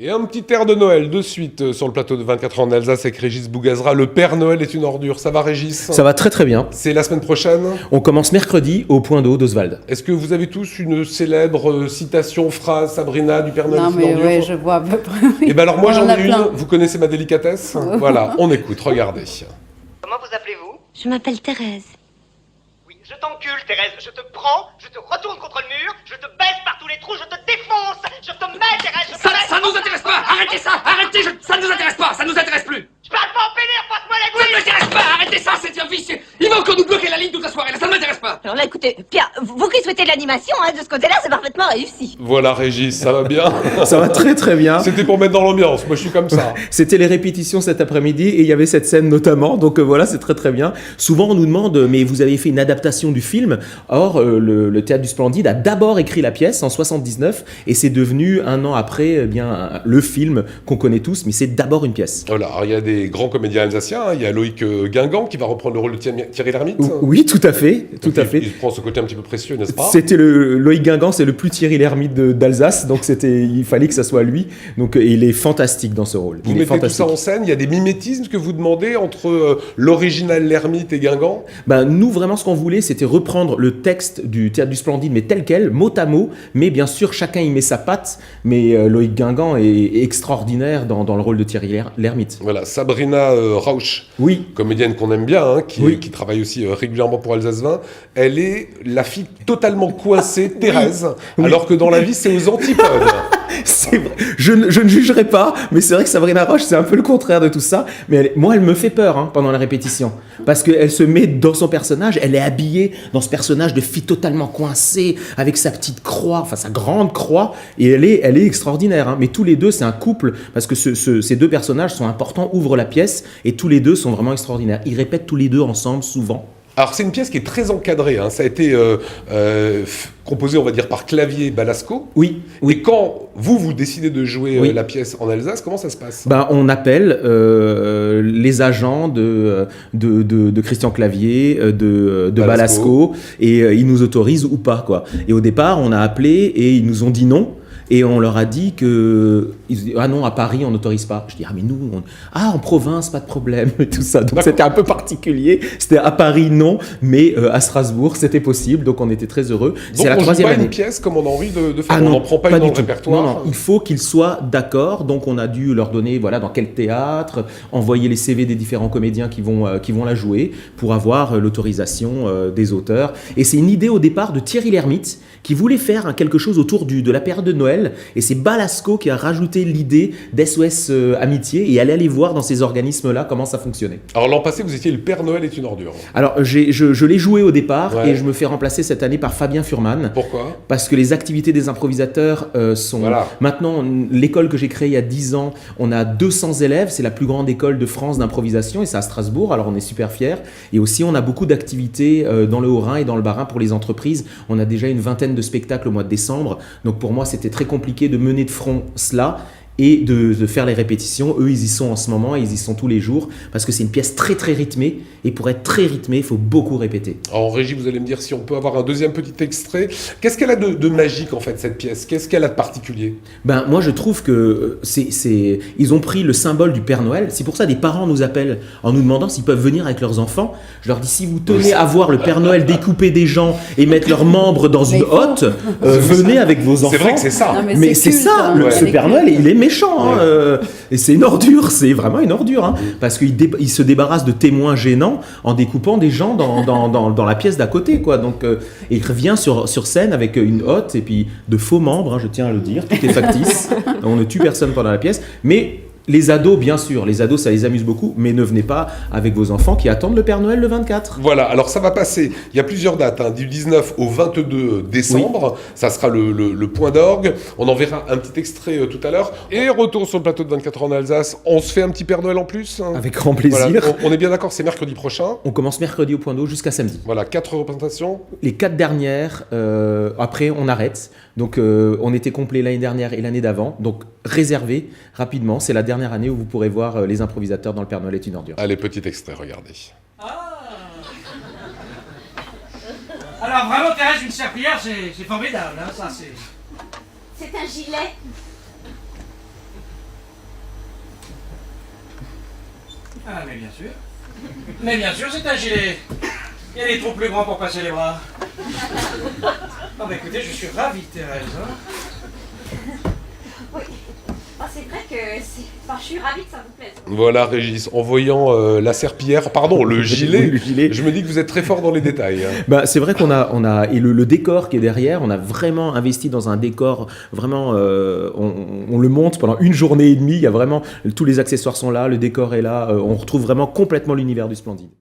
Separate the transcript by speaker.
Speaker 1: Et un petit air de Noël de suite sur le plateau de 24 ans en Alsace avec Régis Bougazra. Le Père Noël est une ordure. Ça va, Régis?
Speaker 2: Ça va très très bien.
Speaker 1: C'est la semaine prochaine.
Speaker 2: On commence mercredi au Point d'eau d'Oswald.
Speaker 1: Est-ce que vous avez tous une célèbre citation, phrase, Sabrina, du Père Noël
Speaker 3: Non,
Speaker 1: est une
Speaker 3: mais
Speaker 1: ordure?
Speaker 3: oui, je vois à peu près. Oui.
Speaker 1: Et bien alors moi
Speaker 3: On
Speaker 1: j'en
Speaker 3: en a
Speaker 1: ai une.
Speaker 3: plein.
Speaker 1: Vous connaissez ma délicatesse? Voilà, on écoute, regardez.
Speaker 4: Comment vous appelez-vous?
Speaker 5: Je m'appelle Thérèse.
Speaker 4: Oui, je t'encule, Thérèse. Je te prends, je te retourne contre le mur, je te baisse par tous les trous, je te défonce, je te mets, Thérèse, je te baisse.
Speaker 6: Ça nous intéresse pas. Arrêtez ça. Arrêtez. Ça ne nous intéresse pas. Ça nous intéresse plus.
Speaker 4: Je parle pas en pénère, passe-moi les
Speaker 6: Ça ne
Speaker 4: couilles.
Speaker 6: m'intéresse pas. Arrêtez ça. C'est un vicieux. Il va encore nous bloquer la ligne toute la soirée. Là, ça ne m'intéresse pas.
Speaker 5: Alors là, écoutez, Pierre, vous qui souhaitez de l'animation, hein, de ce côté-là, c'est parfaitement réussi.
Speaker 1: Voilà Régis, ça va bien?
Speaker 2: Ça va très très bien.
Speaker 1: C'était pour mettre dans l'ambiance, moi je suis comme ça.
Speaker 2: C'était les répétitions cet après-midi et il y avait cette scène notamment, donc voilà, c'est très très bien. Souvent on nous demande, mais vous avez fait une adaptation du film. Or, le Théâtre du Splendide a d'abord écrit la pièce en 79 et c'est devenu un an après bien le film qu'on connaît tous, mais c'est d'abord une pièce.
Speaker 1: Voilà, alors, il y a des grands comédiens alsaciens, hein. Il y a Loïc Guingamp qui va reprendre le rôle de Thierry Lhermitte.
Speaker 2: Oui, tout à fait, tout
Speaker 1: Donc,
Speaker 2: à fait.
Speaker 1: Il prend ce côté un petit peu précieux, n'est-ce pas?
Speaker 2: C'était Loïc Guingamp, c'est le plus Thierry Lhermitte d'Alsace, donc il fallait que ça soit lui. Donc il est fantastique dans ce rôle.
Speaker 1: Vous
Speaker 2: Il est
Speaker 1: mettez tout
Speaker 2: fantastique.
Speaker 1: ça en scène, il y a des mimétismes que vous demandez entre l'original Lhermitte et Guingamp?
Speaker 2: Ben, nous, vraiment, ce qu'on voulait, c'était reprendre le texte du Théâtre du Splendide, mais tel quel, mot à mot. Mais bien sûr, chacun y met sa patte. Mais Loïc Guingamp est extraordinaire dans le rôle de Thierry Lhermitte.
Speaker 1: Voilà, Sabrina Rauch,
Speaker 2: Oui,
Speaker 1: comédienne qu'on aime bien, hein,
Speaker 2: Oui.
Speaker 1: qui travaille aussi régulièrement pour Alsace 20, elle est la fille totalement coincée, Thérèse,
Speaker 2: Oui.
Speaker 1: alors que dans la vie, c'est aux antipodes.
Speaker 2: c'est vrai. Je ne jugerai pas, mais c'est vrai que Sabrina Roche, c'est un peu le contraire de tout ça. Mais moi, elle me fait peur pendant la répétition. Parce qu'elle se met dans son personnage, elle est habillée dans ce personnage de fille totalement coincée, avec sa petite croix, enfin sa grande croix, et elle est extraordinaire. Mais tous les deux, c'est un couple, parce que ces deux personnages sont importants, ouvrent la pièce, et tous les deux sont vraiment extraordinaires. Ils répètent tous les deux ensemble, souvent.
Speaker 1: Alors c'est une pièce qui est très encadrée, hein. Ça a été composé, on va dire, par Clavier Balasco.
Speaker 2: Oui,
Speaker 1: Et quand vous décidez de jouer
Speaker 2: Oui.
Speaker 1: la pièce en Alsace, comment ça se passe?
Speaker 2: Ben, on appelle les agents de Christian Clavier, de Balasco, et ils nous autorisent ou pas, quoi. Et au départ, on a appelé et ils nous ont dit non. Et on leur a dit que ah non, à Paris on n'autorise pas. Je dis ah mais nous en province pas de problème et tout ça. Donc c'était un peu particulier. C'était à Paris non, mais à Strasbourg c'était possible. Donc on était très heureux.
Speaker 1: Donc
Speaker 2: C'est la
Speaker 1: on joue
Speaker 2: troisième
Speaker 1: pas
Speaker 2: année.
Speaker 1: une pièce comme on a envie de faire.
Speaker 2: Ah
Speaker 1: On
Speaker 2: non,
Speaker 1: n'en prend pas une dans
Speaker 2: du
Speaker 1: le
Speaker 2: tout.
Speaker 1: répertoire.
Speaker 2: Non, il faut qu'ils soient d'accord. Donc on a dû leur donner dans quel théâtre, envoyer les CV des différents comédiens qui vont la jouer pour avoir l'autorisation des auteurs. Et c'est une idée au départ de Thierry Lhermitte qui voulait faire quelque chose autour de la période de Noël. Et c'est Balasco qui a rajouté l'idée d'SOS Amitié et elle allait voir dans ces organismes-là comment ça fonctionnait.
Speaker 1: Alors l'an passé, vous étiez le Père Noël est une ordure.
Speaker 2: Alors je l'ai joué au départ
Speaker 1: Ouais.
Speaker 2: et je me fais remplacer cette année par Fabien Furman.
Speaker 1: Pourquoi?
Speaker 2: Parce que les activités des improvisateurs sont...
Speaker 1: Voilà.
Speaker 2: Maintenant, l'école que j'ai créée il y a 10 ans, on a 200 élèves, c'est la plus grande école de France d'improvisation et c'est à Strasbourg, alors on est super fiers. Et aussi, on a beaucoup d'activités dans le Haut-Rhin et dans le Bas-Rhin pour les entreprises. On a déjà une vingtaine de spectacles au mois de décembre. Donc pour moi, c'était très compliqué de mener de front cela et de faire les répétitions. Eux, ils y sont en ce moment, ils y sont tous les jours, parce que c'est une pièce très très rythmée, et pour être très rythmée, il faut beaucoup répéter.
Speaker 1: Alors, en régie, vous allez me dire si on peut avoir un deuxième petit extrait. Qu'est-ce qu'elle a de magique, en fait, cette pièce? Qu'est-ce qu'elle a de particulier?
Speaker 2: Ben, moi, je trouve que ils ont pris le symbole du Père Noël. C'est pour ça que des parents nous appellent en nous demandant s'ils peuvent venir avec leurs enfants. Je leur dis, si vous tenez à voir le Père Noël découper des gens et mettre leurs membres dans une
Speaker 3: il faut.
Speaker 2: hotte, venez avec vos enfants.
Speaker 1: C'est vrai que c'est ça.
Speaker 3: Non,
Speaker 2: Mais c'est
Speaker 3: culte,
Speaker 2: ça,
Speaker 3: hein.
Speaker 2: ce
Speaker 3: Ouais.
Speaker 2: Père Noël, il est méchant. Et c'est une ordure, c'est vraiment une ordure. Parce qu'il se débarrasse de témoins gênants en découpant des gens dans la pièce d'à côté, quoi. Donc, il revient sur scène avec une hotte et puis de faux membres, je tiens à le dire. Tout est factice. On ne tue personne pendant la pièce. Mais les ados, bien sûr, les ados, ça les amuse beaucoup. Mais ne venez pas avec vos enfants qui attendent le Père Noël le 24.
Speaker 1: Voilà, alors ça va passer, il y a plusieurs dates, hein, du 19 au 22 décembre, ça sera le point d'orgue, on en verra un petit extrait tout à l'heure, et retour sur le plateau de 24 ans en Alsace, on se fait un petit Père Noël en plus, hein.
Speaker 2: Avec grand plaisir.
Speaker 1: Voilà, on est bien d'accord, c'est mercredi prochain,
Speaker 2: On commence mercredi au Point d'eau jusqu'à samedi.
Speaker 1: voilà, 4 représentations,
Speaker 2: Les 4 dernières, après on arrête. Donc on était complet l'année dernière et l'année d'avant. Donc réservez rapidement, c'est la dernière année où vous pourrez voir les improvisateurs dans le Père Noël est une ordure.
Speaker 1: allez, petit extrait, regardez.
Speaker 6: Alors vraiment, Thérèse, une serpillière, c'est formidable. Hein, ça, c'est...
Speaker 5: C'est un gilet.
Speaker 3: Ah, mais bien sûr. Mais bien sûr, c'est un gilet. Il y a des trous plus grands pour passer les bras. Oh, bah écoutez, je suis ravi, Thérèse.
Speaker 7: Oui. Ah, c'est vrai que je suis ravie que ça vous plaise.
Speaker 1: Voilà, Régis, en voyant la serpillière, pardon, le gilet,
Speaker 2: Oui, le gilet.
Speaker 1: je me dis que vous êtes très fort dans les détails. Hein.
Speaker 2: Bah, c'est vrai et le décor qui est derrière, on a vraiment investi dans un décor, vraiment, on le monte pendant une journée et demie, il y a vraiment, tous les accessoires sont là, le décor est là, on retrouve vraiment complètement l'univers du Splendide.